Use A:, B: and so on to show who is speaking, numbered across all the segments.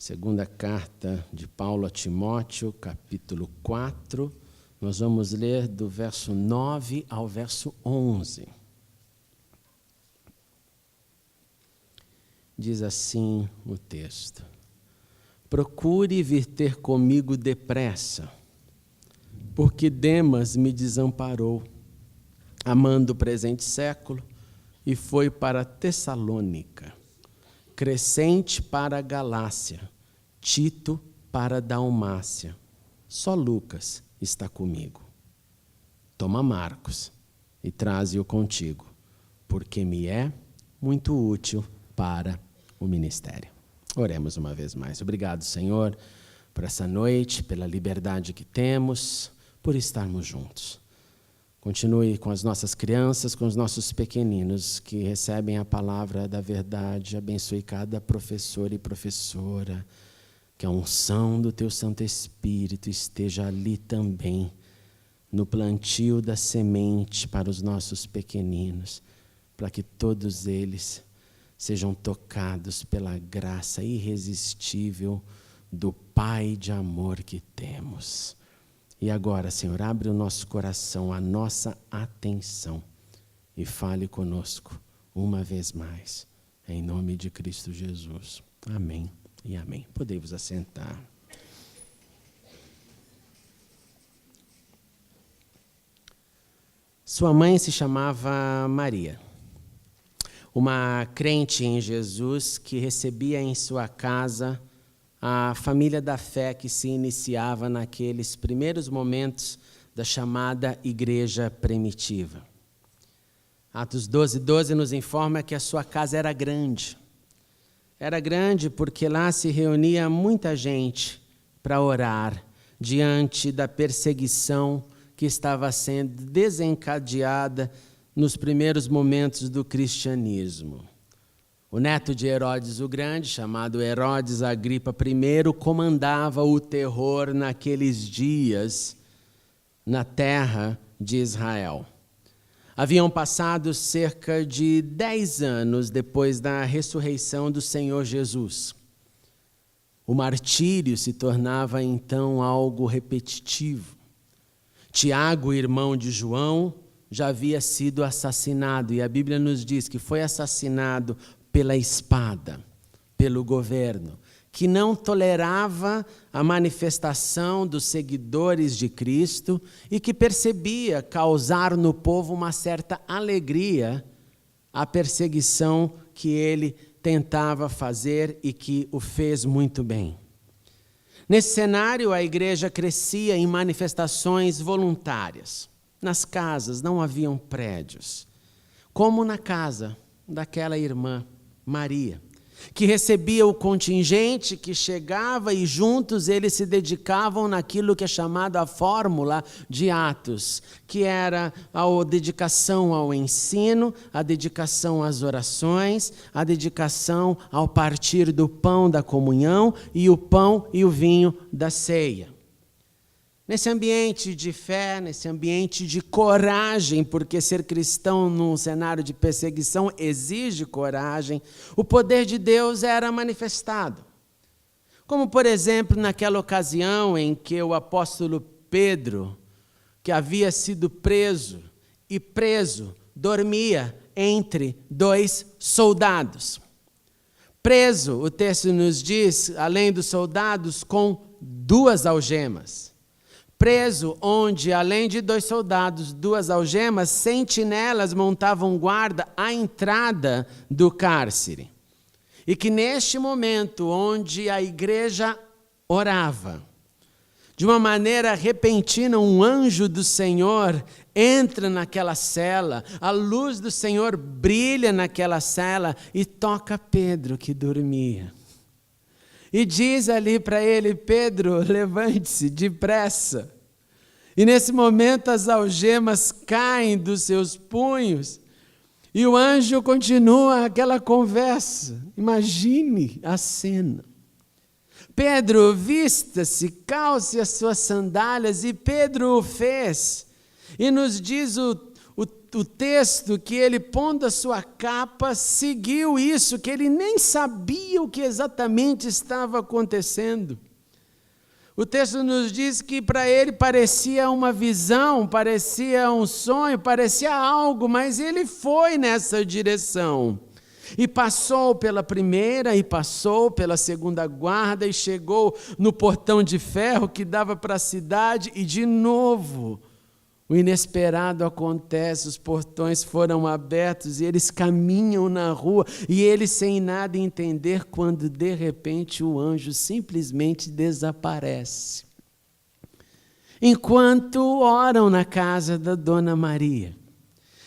A: Segunda carta de Paulo a Timóteo, capítulo 4. Nós vamos ler do verso 9 ao verso 11. Diz assim o texto: Procure vir ter comigo depressa, porque Demas me desamparou, amando o presente século, e foi para Tessalônica. Crescente para a Galácia, Tito para a Dalmácia. Só Lucas está comigo. Toma Marcos e traze-o contigo, porque me é muito útil para o ministério. Oremos uma vez mais. Obrigado, Senhor, por essa noite, pela liberdade que temos, por estarmos juntos. Continue com as nossas crianças, com os nossos pequeninos que recebem a palavra da verdade. Abençoe cada professor e professora, que a unção do Teu Santo Espírito esteja ali também, no plantio da semente para os nossos pequeninos, para que todos eles sejam tocados pela graça irresistível do Pai de amor que temos. E agora, Senhor, abre o nosso coração, a nossa atenção e fale conosco uma vez mais, em nome de Cristo Jesus. Amém e amém. Podem-vos assentar. Sua mãe se chamava Maria, uma crente em Jesus que recebia em sua casa a família da fé que se iniciava naqueles primeiros momentos da chamada igreja primitiva. Atos 12:12 nos informa que a sua casa era grande. Era grande porque lá se reunia muita gente para orar diante da perseguição que estava sendo desencadeada nos primeiros momentos do cristianismo. O neto de Herodes o Grande, chamado Herodes Agripa I, comandava o terror naqueles dias na terra de Israel. Haviam passado cerca de 10 anos depois da ressurreição do Senhor Jesus. O martírio se tornava então algo repetitivo. Tiago, irmão de João, já havia sido assassinado, e a Bíblia nos diz que foi assassinado pela espada, pelo governo, que não tolerava a manifestação dos seguidores de Cristo e que percebia causar no povo uma certa alegria à perseguição que ele tentava fazer e que o fez muito bem. Nesse cenário, a igreja crescia em manifestações voluntárias. Nas casas não haviam prédios, como na casa daquela irmã, Maria, que recebia o contingente que chegava e juntos eles se dedicavam naquilo que é chamado a fórmula de Atos, que era a dedicação ao ensino, a dedicação às orações, a dedicação ao partir do pão da comunhão e o pão e o vinho da ceia. Nesse ambiente de fé, nesse ambiente de coragem, porque ser cristão num cenário de perseguição exige coragem, o poder de Deus era manifestado. Como, por exemplo, naquela ocasião em que o apóstolo Pedro, que havia sido preso, dormia entre 2 soldados. Preso, o texto nos diz, além dos soldados, com 2 algemas. Preso, onde, além de 2 soldados, 2 algemas, sentinelas montavam guarda à entrada do cárcere. E que neste momento, onde a igreja orava, de uma maneira repentina, um anjo do Senhor entra naquela cela, a luz do Senhor brilha naquela cela e toca Pedro, que dormia. E diz ali para ele: Pedro, levante-se depressa. E nesse momento as algemas caem dos seus punhos e o anjo continua aquela conversa. Imagine a cena. Pedro, vista-se, calce as suas sandálias, e Pedro o fez. E nos diz o o texto que ele, pondo a sua capa, seguiu isso, que ele nem sabia o que exatamente estava acontecendo. O texto nos diz que para ele parecia uma visão, parecia um sonho, parecia algo, mas ele foi nessa direção. E passou pela primeira, e passou pela segunda guarda, e chegou no portão de ferro que dava para a cidade, e de novo o inesperado acontece, os portões foram abertos, e eles caminham na rua, e eles sem nada entender, quando de repente o anjo simplesmente desaparece. Enquanto oram na casa da Dona Maria,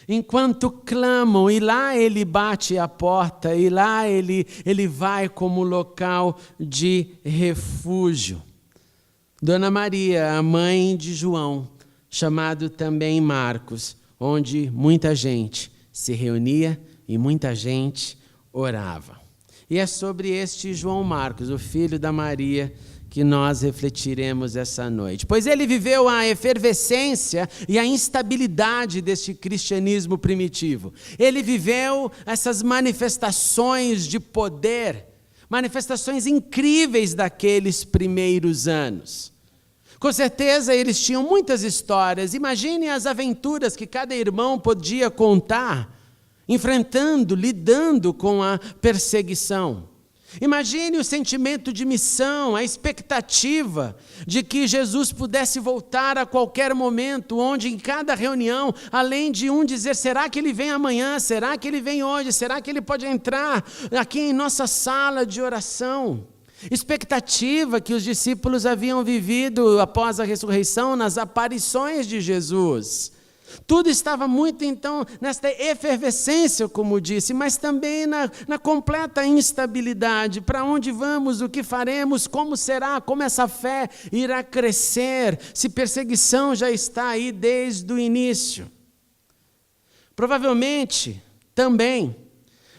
A: enquanto clamam, e lá ele bate a porta, e lá ele vai como local de refúgio. Dona Maria, a mãe de João, chamado também Marcos, onde muita gente se reunia e muita gente orava. E é sobre este João Marcos, o filho da Maria, que nós refletiremos essa noite. Pois ele viveu a efervescência e a instabilidade deste cristianismo primitivo. Ele viveu essas manifestações de poder, manifestações incríveis daqueles primeiros anos. Com certeza eles tinham muitas histórias. Imagine as aventuras que cada irmão podia contar, enfrentando, lidando com a perseguição. Imagine o sentimento de missão, a expectativa de que Jesus pudesse voltar a qualquer momento, onde em cada reunião, além de um dizer, será que ele vem amanhã? Será que ele vem hoje? Será que ele pode entrar aqui em nossa sala de oração? Expectativa que os discípulos haviam vivido após a ressurreição nas aparições de Jesus. Tudo estava muito, então, nesta efervescência, como disse, mas também na completa instabilidade. Para onde vamos? O que faremos? Como será? Como essa fé irá crescer? Se perseguição já está aí desde o início. Provavelmente, também,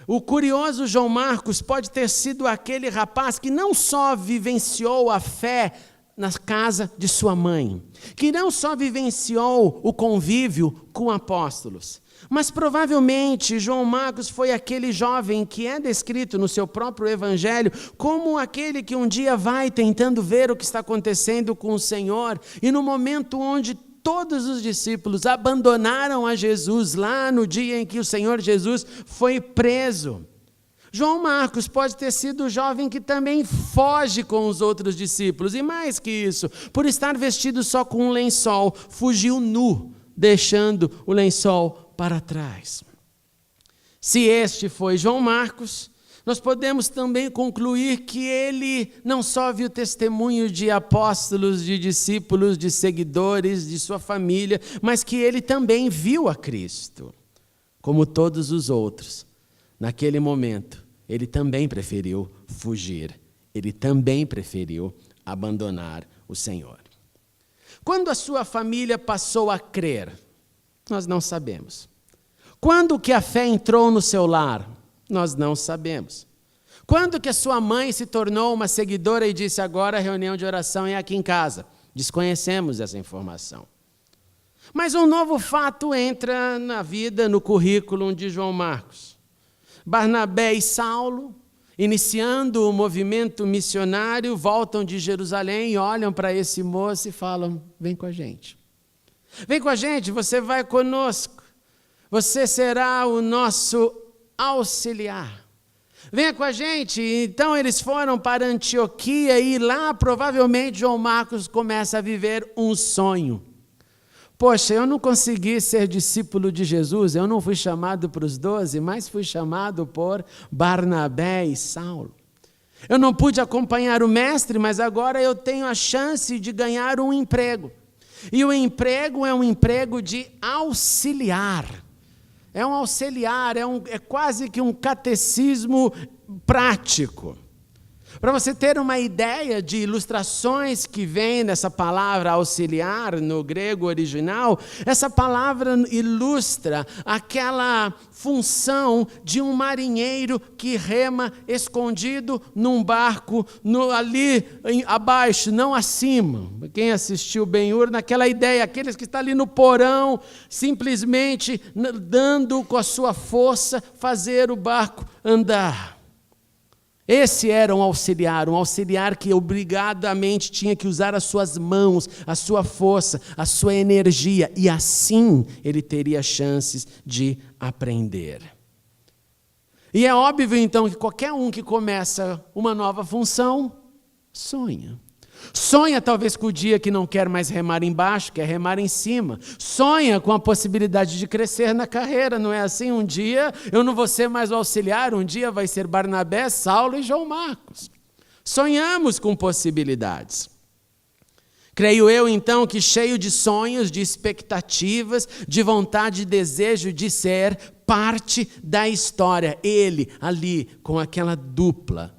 A: o curioso João Marcos pode ter sido aquele rapaz que não só vivenciou a fé na casa de sua mãe, que não só vivenciou o convívio com apóstolos, mas provavelmente João Marcos foi aquele jovem que é descrito no seu próprio evangelho como aquele que um dia vai tentando ver o que está acontecendo com o Senhor, e no momento onde todos os discípulos abandonaram a Jesus, lá no dia em que o Senhor Jesus foi preso. João Marcos pode ter sido o jovem que também foge com os outros discípulos. E mais que isso, por estar vestido só com um lençol, fugiu nu, deixando o lençol para trás. Se este foi João Marcos, nós podemos também concluir que ele não só viu testemunho de apóstolos, de discípulos, de seguidores, de sua família, mas que ele também viu a Cristo, como todos os outros. Naquele momento, ele também preferiu fugir, ele também preferiu abandonar o Senhor. Quando a sua família passou a crer, nós não sabemos. Quando que a fé entrou no seu lar, nós não sabemos. Quando que a sua mãe se tornou uma seguidora e disse, agora a reunião de oração é aqui em casa? Desconhecemos essa informação. Mas um novo fato entra na vida, no currículo de João Marcos. Barnabé e Saulo, iniciando o movimento missionário, voltam de Jerusalém e olham para esse moço e falam, vem com a gente. Vem com a gente, você vai conosco. Você será o nosso auxiliar. Venha com a gente. Então eles foram para Antioquia e lá provavelmente João Marcos começa a viver um sonho. Poxa, eu não consegui ser discípulo de Jesus, eu não fui chamado para os 12, mas fui chamado por Barnabé e Saulo. Eu não pude acompanhar o mestre, mas agora eu tenho a chance de ganhar um emprego. E o emprego é um emprego de auxiliar. É um auxiliar, é quase que um catecismo prático. Para você ter uma ideia de ilustrações que vem dessa palavra auxiliar no grego original, essa palavra ilustra aquela função de um marinheiro que rema escondido num barco ali abaixo, não acima. Quem assistiu Ben-Hur, naquela ideia, aqueles que estão ali no porão, simplesmente dando com a sua força, fazer o barco andar. Esse era um auxiliar que obrigadamente tinha que usar as suas mãos, a sua força, a sua energia, e assim ele teria chances de aprender. E é óbvio então que qualquer um que começa uma nova função, sonha. Sonha talvez com o dia que não quer mais remar embaixo, quer remar em cima. Sonha com a possibilidade de crescer na carreira, não é assim? Um dia eu não vou ser mais o auxiliar, um dia vai ser Barnabé, Saulo e João Marcos. Sonhamos com possibilidades. Creio eu então que cheio de sonhos, de expectativas, de vontade e desejo de ser parte da história. Ele ali com aquela dupla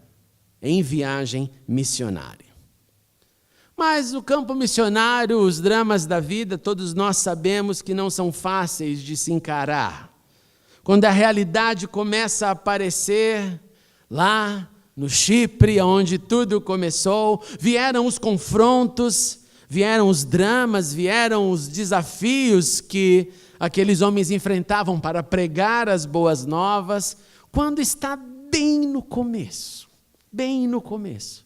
A: em viagem missionária. Mas o campo missionário, os dramas da vida, todos nós sabemos que não são fáceis de se encarar. Quando a realidade começa a aparecer lá no Chipre, onde tudo começou, vieram os confrontos, vieram os dramas, vieram os desafios que aqueles homens enfrentavam para pregar as boas novas, quando está bem no começo, bem no começo.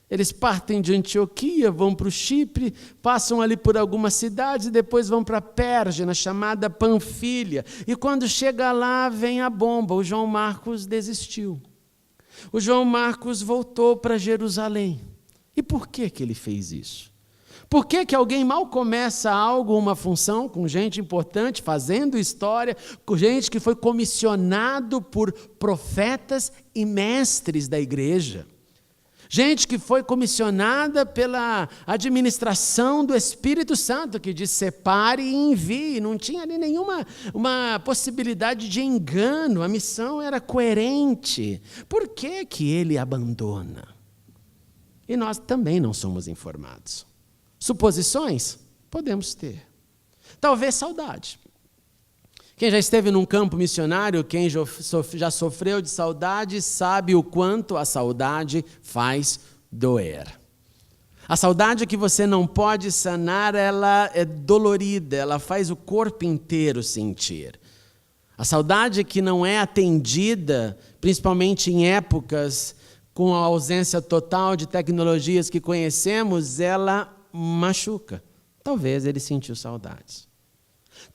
A: Eles partem de Antioquia, vão para o Chipre, passam ali por algumas cidades e depois vão para a Pérgia, na chamada Panfilha. E quando chega lá, vem a bomba. O João Marcos desistiu. O João Marcos voltou para Jerusalém. E por que ele fez isso? Por que alguém mal começa algo, uma função, com gente importante, fazendo história, com gente que foi comissionado por profetas e mestres da igreja? Gente que foi comissionada pela administração do Espírito Santo, que diz separe e envie. Não tinha ali nenhuma possibilidade de engano. A missão era coerente. Por que ele abandona? E nós também não somos informados. Suposições? Podemos ter. Talvez saudade. Quem já esteve num campo missionário, quem já sofreu de saudade, sabe o quanto a saudade faz doer. A saudade que você não pode sanar, ela é dolorida, ela faz o corpo inteiro sentir. A saudade que não é atendida, principalmente em épocas com a ausência total de tecnologias que conhecemos, ela machuca. Talvez ele sentiu saudades.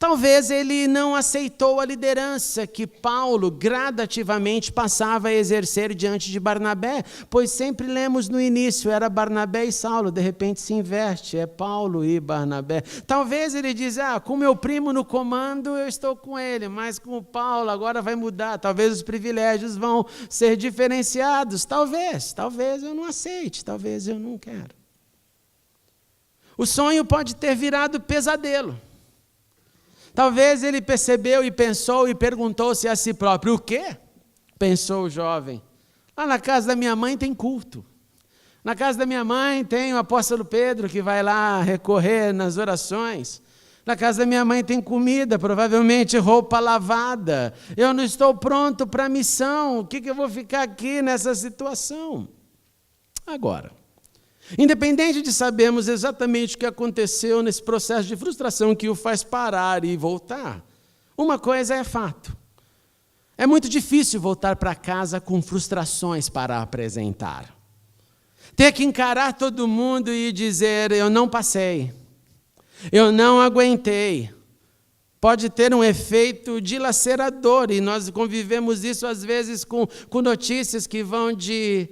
A: Talvez ele não aceitou a liderança que Paulo gradativamente passava a exercer diante de Barnabé, pois sempre lemos no início, era Barnabé e Saulo, de repente se inverte, é Paulo e Barnabé. Talvez ele diz, com meu primo no comando eu estou com ele, mas com o Paulo agora vai mudar, talvez os privilégios vão ser diferenciados, talvez eu não aceite, talvez eu não quero. O sonho pode ter virado pesadelo. Talvez ele percebeu e pensou e perguntou-se a si próprio, o quê? Pensou o jovem. Lá na casa da minha mãe tem culto. Na casa da minha mãe tem o apóstolo Pedro que vai lá recorrer nas orações. Na casa da minha mãe tem comida, provavelmente roupa lavada. Eu não estou pronto para a missão. O que eu vou ficar aqui nessa situação? Agora, independente de sabermos exatamente o que aconteceu nesse processo de frustração que o faz parar e voltar, uma coisa é fato. É muito difícil voltar para casa com frustrações para apresentar. Ter que encarar todo mundo e dizer, eu não passei, eu não aguentei. Pode ter um efeito dilacerador, e nós convivemos isso às vezes com notícias que vão de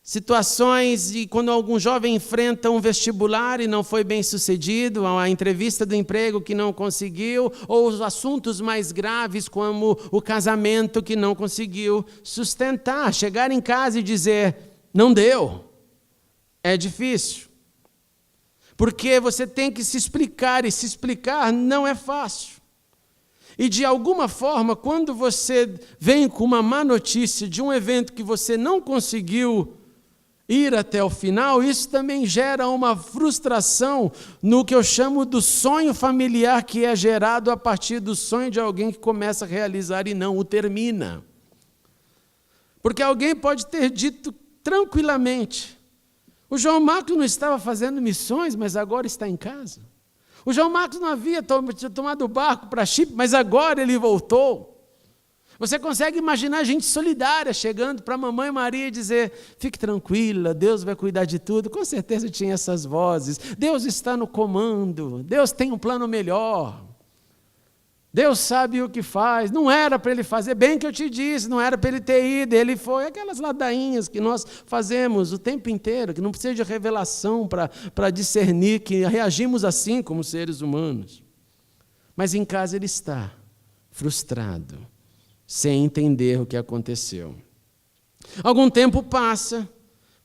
A: situações de quando algum jovem enfrenta um vestibular e não foi bem sucedido, a entrevista do emprego que não conseguiu, ou os assuntos mais graves como o casamento que não conseguiu sustentar. Chegar em casa e dizer, não deu, é difícil. Porque você tem que se explicar, e se explicar não é fácil. E, de alguma forma, quando você vem com uma má notícia de um evento que você não conseguiu ir até o final, isso também gera uma frustração no que eu chamo do sonho familiar, que é gerado a partir do sonho de alguém que começa a realizar e não o termina. Porque alguém pode ter dito tranquilamente: o João Marcos não estava fazendo missões, mas agora está em casa. O João Marcos não havia tomado o barco para Chipre, mas agora ele voltou. Você consegue imaginar gente solidária chegando para a mamãe Maria e dizer: fique tranquila, Deus vai cuidar de tudo. Com certeza tinha essas vozes. Deus está no comando, Deus tem um plano melhor. Deus sabe o que faz. Não era para ele fazer, bem que eu te disse, não era para ele ter ido. Ele foi aquelas ladainhas que nós fazemos o tempo inteiro, que não precisa de revelação para discernir que reagimos assim como seres humanos. Mas em casa ele está, frustrado, sem entender o que aconteceu. Algum tempo passa,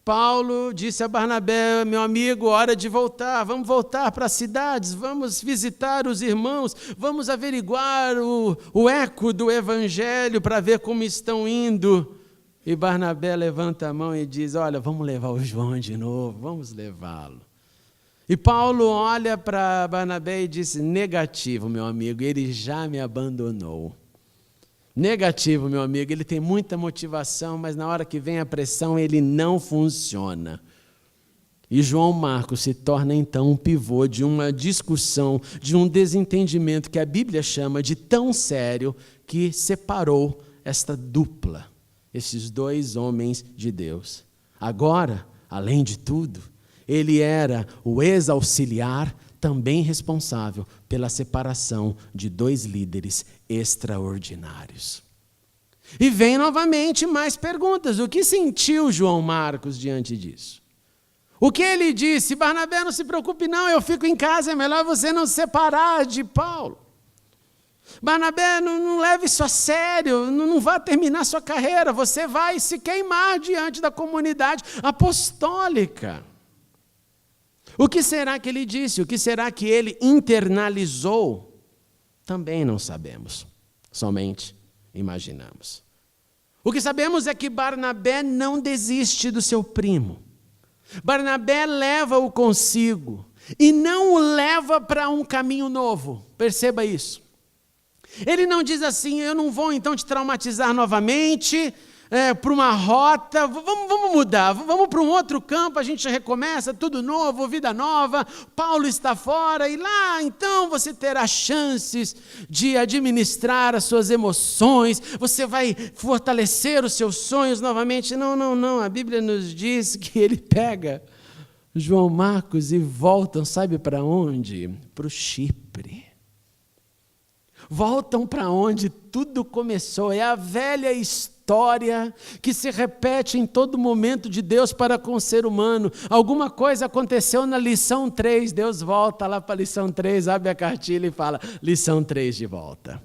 A: Paulo disse a Barnabé: meu amigo, hora de voltar, vamos voltar para as cidades, vamos visitar os irmãos, vamos averiguar o eco do evangelho para ver como estão indo. E Barnabé levanta a mão e diz: olha, vamos levar o João de novo, vamos levá-lo. E Paulo olha para Barnabé e diz: negativo, meu amigo, ele já me abandonou. Negativo, meu amigo, ele tem muita motivação, mas na hora que vem a pressão, ele não funciona. E João Marcos se torna então um pivô de uma discussão, de um desentendimento que a Bíblia chama de tão sério, que separou esta dupla, esses dois homens de Deus. Agora, além de tudo, ele era o ex-auxiliar, também responsável pela separação de dois líderes extraordinários. E vem novamente mais perguntas. O que sentiu João Marcos diante disso? O que ele disse? Barnabé, não se preocupe não, eu fico em casa, é melhor você não se separar de Paulo. Barnabé, não leve isso a sério, não vá terminar sua carreira, você vai se queimar diante da comunidade apostólica. O que será que ele disse? O que será que ele internalizou? Também não sabemos, somente imaginamos. O que sabemos é que Barnabé não desiste do seu primo. Barnabé leva-o consigo e não o leva para um caminho novo. Perceba isso. Ele não diz assim: eu não vou então te traumatizar novamente, para uma rota, vamos mudar, vamos para um outro campo, a gente recomeça, tudo novo, vida nova, Paulo está fora, e lá então você terá chances de administrar as suas emoções, você vai fortalecer os seus sonhos novamente. Não, a Bíblia nos diz que ele pega João Marcos e voltam, sabe para onde? Para o Chipre. Voltam para onde tudo começou, é a velha história que se repete em todo momento de Deus para com o ser humano. Alguma coisa aconteceu na lição 3, Deus volta lá para a lição 3, abre a cartilha e fala: lição 3 de volta.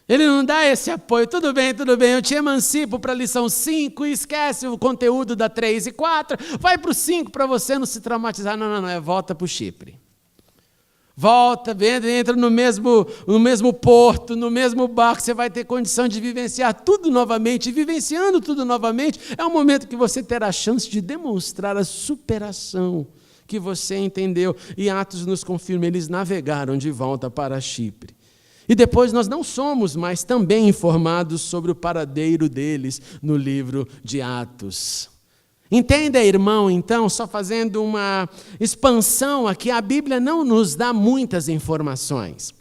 A: Ele não dá esse apoio: tudo bem, eu te emancipo para a lição 5 e esquece o conteúdo da 3 e 4, vai para o 5 para você não se traumatizar. Não, é volta para o Chipre. Volta, entra no mesmo porto, no mesmo barco, você vai ter condição de vivenciar tudo novamente. E vivenciando tudo novamente, é um momento que você terá a chance de demonstrar a superação que você entendeu. E Atos nos confirma, eles navegaram de volta para Chipre. E depois nós não somos mais também informados sobre o paradeiro deles no livro de Atos. Entenda, irmão, então, só fazendo uma expansão aqui, a Bíblia não nos dá muitas informações.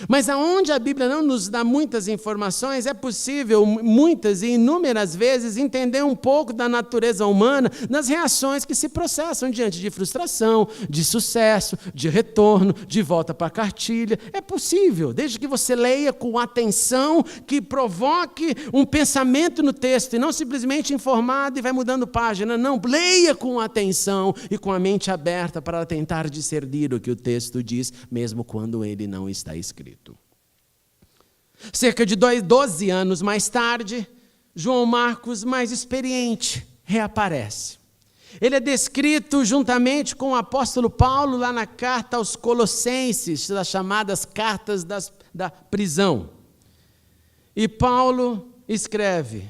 A: Mas aonde a Bíblia não nos dá muitas informações, é possível, muitas e inúmeras vezes, entender um pouco da natureza humana nas reações que se processam diante de frustração, de sucesso, de retorno, de volta para a cartilha. É possível, desde que você leia com atenção, que provoque um pensamento no texto, e não simplesmente informado e vai mudando página. Não, leia com atenção e com a mente aberta para tentar discernir o que o texto diz, mesmo quando ele não está escrito. Cerca de 12 anos mais tarde, João Marcos, mais experiente, reaparece. Ele é descrito juntamente com o apóstolo Paulo lá na carta aos Colossenses, das chamadas cartas da prisão. E Paulo escreve: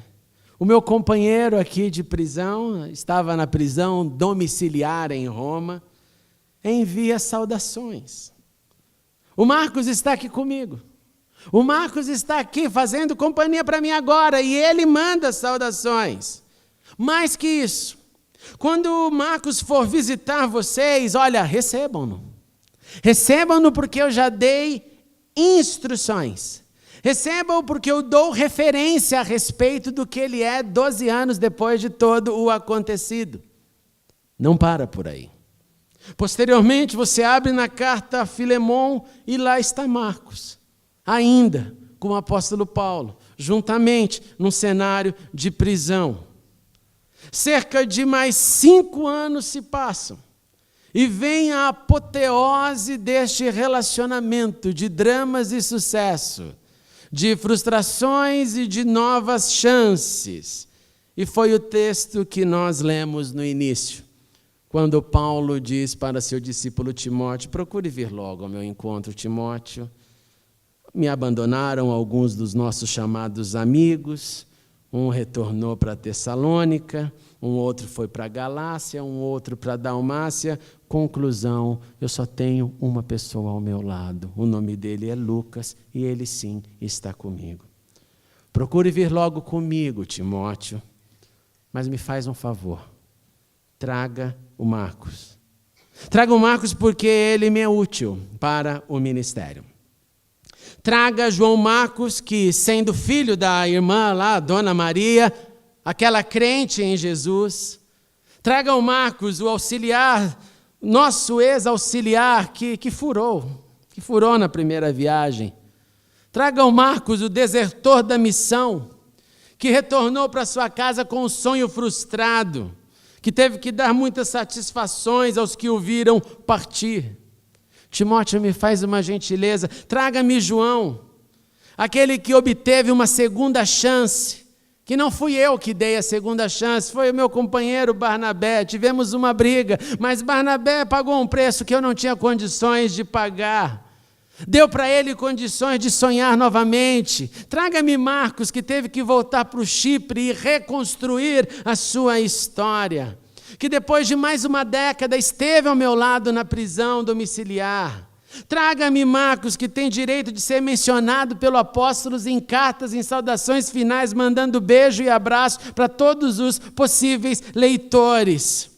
A: o meu companheiro aqui de prisão, estava na prisão domiciliar em Roma, envia saudações. O Marcos está aqui comigo. O Marcos está aqui fazendo companhia para mim agora e ele manda saudações. Mais que isso, quando o Marcos for visitar vocês, olha, recebam-no. Recebam-no porque eu já dei instruções. Recebam-o porque eu dou referência a respeito do que ele é 12 anos depois de todo o acontecido. Não para por aí. Posteriormente, você abre na carta a Filemon e lá está Marcos, ainda com o apóstolo Paulo, juntamente num cenário de prisão. Cerca de mais 5 anos se passam e vem a apoteose deste relacionamento de dramas e sucesso, de frustrações e de novas chances. E foi o texto que nós lemos no início, quando Paulo diz para seu discípulo Timóteo: procure vir logo ao meu encontro, Timóteo. Me abandonaram alguns dos nossos chamados amigos, um retornou para Tessalônica, um outro foi para Galácia, um outro para Dalmácia. Conclusão, eu só tenho uma pessoa ao meu lado, o nome dele é Lucas e ele sim está comigo. Procure vir logo comigo, Timóteo, mas me faz um favor, traga o Marcos. Traga o Marcos porque ele me é útil para o ministério. Traga João Marcos, que sendo filho da irmã lá, Dona Maria, aquela crente em Jesus. Traga o Marcos, o auxiliar, nosso ex-auxiliar que furou na primeira viagem. Traga o Marcos, o desertor da missão, que retornou para sua casa com um sonho frustrado, que teve que dar muitas satisfações aos que o viram partir. Timóteo, me faz uma gentileza, traga-me João, aquele que obteve uma segunda chance, que não fui eu que dei a segunda chance, foi o meu companheiro Barnabé. Tivemos uma briga, mas Barnabé pagou um preço que eu não tinha condições de pagar. Deu para ele condições de sonhar novamente. Traga-me Marcos, que teve que voltar para o Chipre e reconstruir a sua história, que depois de mais uma década esteve ao meu lado na prisão domiciliar. Traga-me Marcos, que tem direito de ser mencionado pelo apóstolo em cartas, em saudações finais, mandando beijo e abraço para todos os possíveis leitores.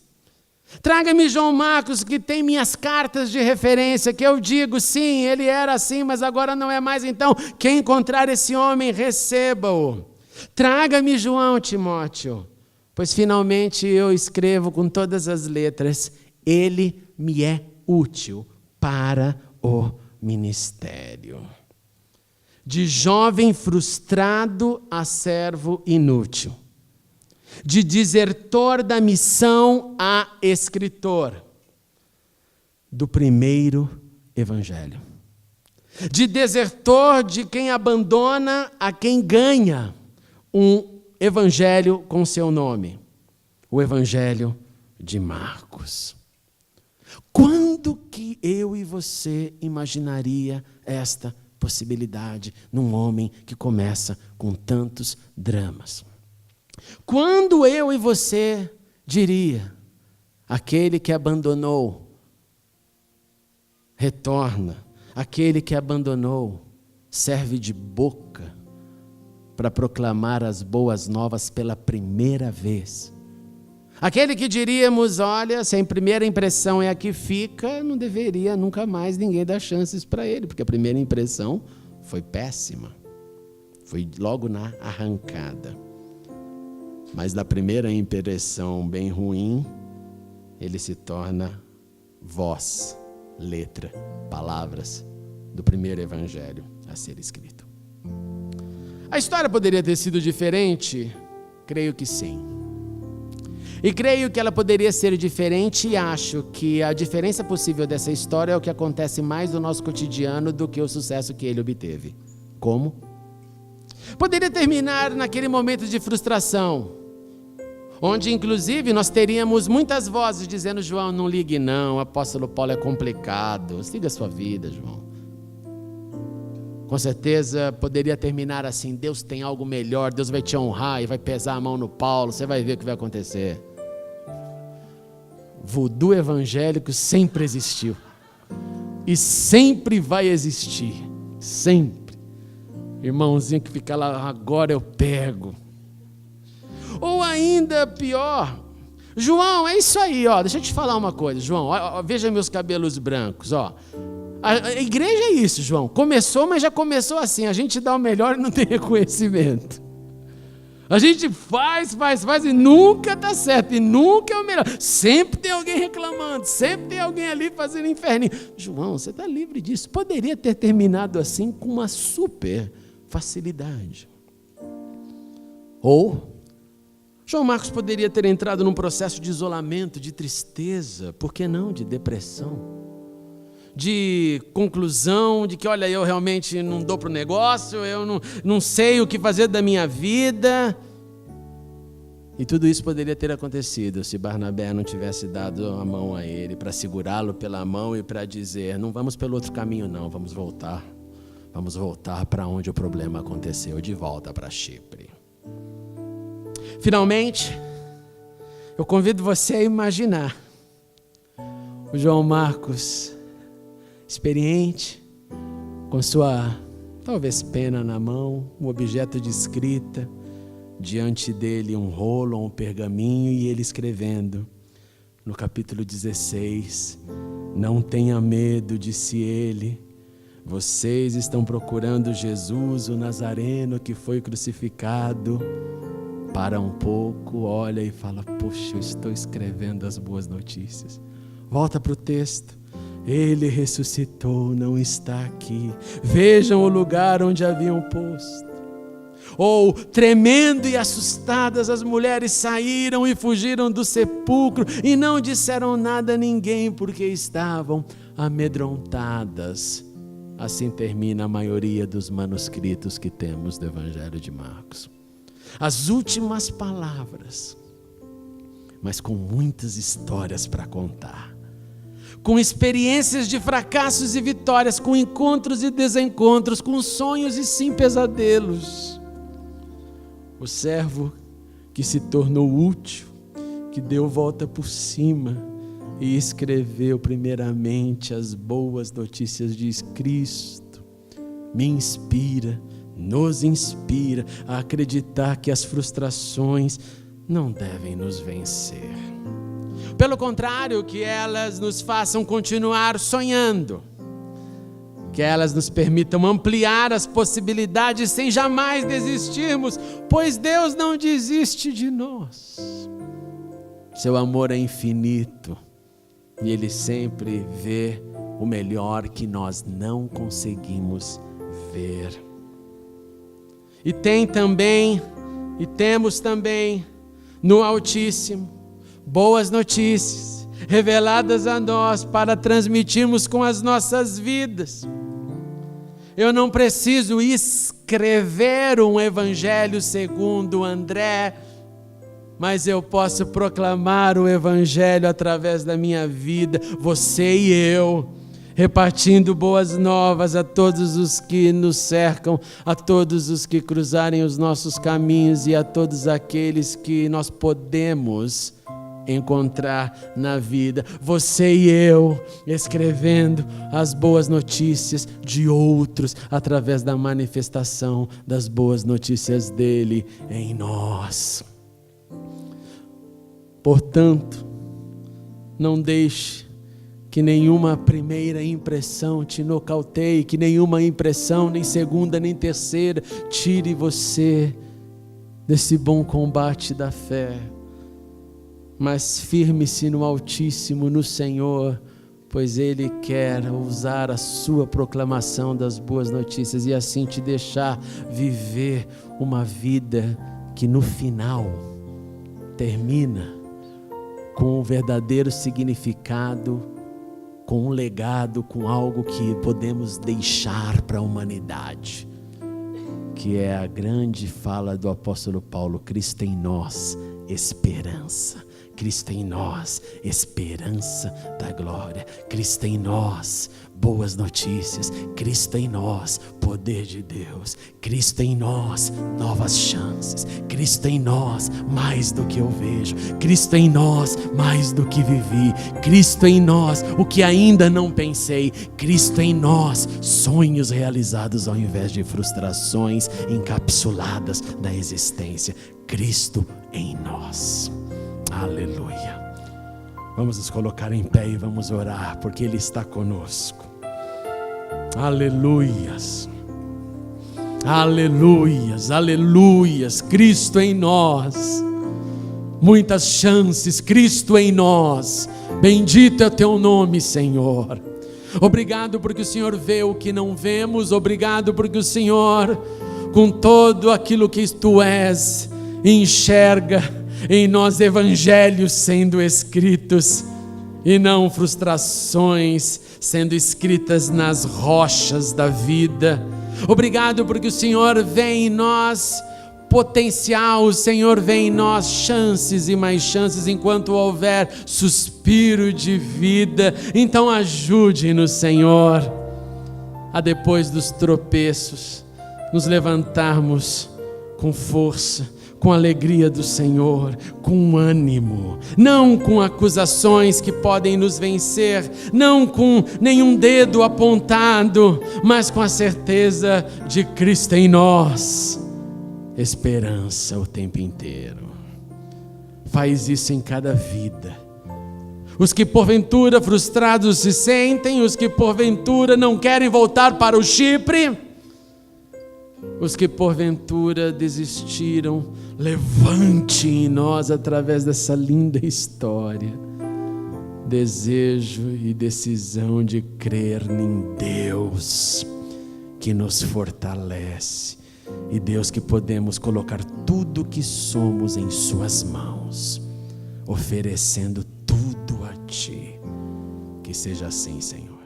A: Traga-me João Marcos, que tem minhas cartas de referência, que eu digo, sim, ele era assim, mas agora não é mais, então quem encontrar esse homem, receba-o. Traga-me João, Timóteo, pois finalmente eu escrevo com todas as letras, ele me é útil para o ministério. De jovem frustrado a servo inútil. De desertor da missão a escritor do primeiro evangelho. De desertor de quem abandona a quem ganha um evangelho com seu nome. O evangelho de Marcos. Quando que eu e você imaginaria esta possibilidade num homem que começa com tantos dramas? Quando eu e você diria, aquele que abandonou, retorna, aquele que abandonou, serve de boca para proclamar as boas novas pela primeira vez. Aquele que diríamos, olha, se a primeira impressão é a que fica, não deveria nunca mais ninguém dar chances para ele, porque a primeira impressão foi péssima, foi logo na arrancada. Mas da primeira impressão bem ruim, ele se torna voz, letra, palavras do primeiro evangelho a ser escrito. A história poderia ter sido diferente? Creio que sim. E creio que ela poderia ser diferente e acho que a diferença possível dessa história é o que acontece mais no nosso cotidiano do que o sucesso que ele obteve. Como? Poderia terminar naquele momento de frustração, onde inclusive nós teríamos muitas vozes dizendo: João, não ligue não, o apóstolo Paulo é complicado, siga a sua vida, João. Com certeza poderia terminar assim: Deus tem algo melhor, Deus vai te honrar e vai pesar a mão no Paulo, você vai ver o que vai acontecer. Voodoo evangélico sempre existiu e sempre vai existir, sempre. Irmãozinho que fica lá: agora eu pego. Ou ainda pior: João, é isso aí, ó, deixa eu te falar uma coisa, João, ó, veja meus cabelos brancos, ó. A igreja é isso, João, começou, mas já começou assim, a gente dá o melhor e não tem reconhecimento. A gente faz e nunca está certo, e nunca é o melhor. Sempre tem alguém reclamando, sempre tem alguém ali fazendo inferninho. João, você está livre disso. Poderia ter terminado assim com uma super facilidade. Ou João Marcos poderia ter entrado num processo de isolamento, de tristeza, por que não, de depressão, de conclusão, de que olha, eu realmente não dou para o negócio, eu não sei o que fazer da minha vida. E tudo isso poderia ter acontecido se Barnabé não tivesse dado a mão a ele, para segurá-lo pela mão e para dizer: não vamos pelo outro caminho não, vamos voltar para onde o problema aconteceu, de volta para Chipre. Finalmente, eu convido você a imaginar o João Marcos experiente, com sua, talvez, pena na mão, um objeto de escrita, diante dele um rolo ou um pergaminho, e ele escrevendo, no capítulo 16, não tenha medo, disse ele, vocês estão procurando Jesus, o Nazareno que foi crucificado. Para um pouco, olha e fala: puxa, eu estou escrevendo as boas notícias. Volta para o texto. Ele ressuscitou, não está aqui. Vejam o lugar onde haviam posto. Ou, tremendo e assustadas, as mulheres saíram e fugiram do sepulcro e não disseram nada a ninguém, porque estavam amedrontadas. Assim termina a maioria dos manuscritos que temos do Evangelho de Marcos. As últimas palavras, mas com muitas histórias para contar, com experiências de fracassos e vitórias, com encontros e desencontros, com sonhos e sim pesadelos. O servo que se tornou útil, que deu volta por cima e escreveu primeiramente as boas notícias de Cristo, me inspira, nos inspira a acreditar que as frustrações não devem nos vencer. Pelo contrário, que elas nos façam continuar sonhando, que elas nos permitam ampliar as possibilidades sem jamais desistirmos, pois Deus não desiste de nós. Seu amor é infinito e Ele sempre vê o melhor que nós não conseguimos ver. E temos também no Altíssimo boas notícias reveladas a nós para transmitirmos com as nossas vidas. Eu não preciso escrever um evangelho segundo André, mas eu posso proclamar o evangelho através da minha vida, você e eu, repartindo boas novas a todos os que nos cercam, a todos os que cruzarem os nossos caminhos e a todos aqueles que nós podemos encontrar na vida. Você e eu escrevendo as boas notícias de outros através da manifestação das boas notícias dele em nós. Portanto, não deixe que nenhuma primeira impressão te nocauteie, que nenhuma impressão, nem segunda, nem terceira, tire você desse bom combate da fé. Mas firme-se no Altíssimo, no Senhor, pois Ele quer usar a sua proclamação das boas notícias e assim te deixar viver uma vida que no final termina com um verdadeiro significado, com um legado, com algo que podemos deixar para a humanidade, que é a grande fala do apóstolo Paulo: Cristo em nós esperança. Cristo em nós, esperança da glória. Cristo em nós, boas notícias. Cristo em nós, poder de Deus. Cristo em nós, novas chances. Cristo em nós, mais do que eu vejo. Cristo em nós, mais do que vivi. Cristo em nós, o que ainda não pensei. Cristo em nós, sonhos realizados ao invés de frustrações encapsuladas da existência. Cristo em nós. Aleluia. Vamos nos colocar em pé e vamos orar, porque Ele está conosco. Aleluias. Aleluias, aleluias. Cristo em nós. Muitas chances, Cristo em nós. Bendito é o teu nome, Senhor. Obrigado porque o Senhor vê o que não vemos. Obrigado porque o Senhor, com todo aquilo que tu és, enxerga em nós evangelhos sendo escritos e não frustrações sendo escritas nas rochas da vida. Obrigado porque o Senhor vê em nós potencial, o Senhor vê em nós chances e mais chances enquanto houver suspiro de vida. Então ajude-nos, Senhor, a depois dos tropeços nos levantarmos com força, com alegria do Senhor, com ânimo, não com acusações que podem nos vencer, não com nenhum dedo apontado, mas com a certeza de Cristo em nós, esperança o tempo inteiro. Faz isso em cada vida. Os que porventura frustrados se sentem, os que porventura não querem voltar para o Chipre, os que porventura desistiram, levante em nós através dessa linda história desejo e decisão de crer em Deus que nos fortalece e Deus que podemos colocar tudo que somos em suas mãos, oferecendo tudo a Ti. Que seja assim, Senhor.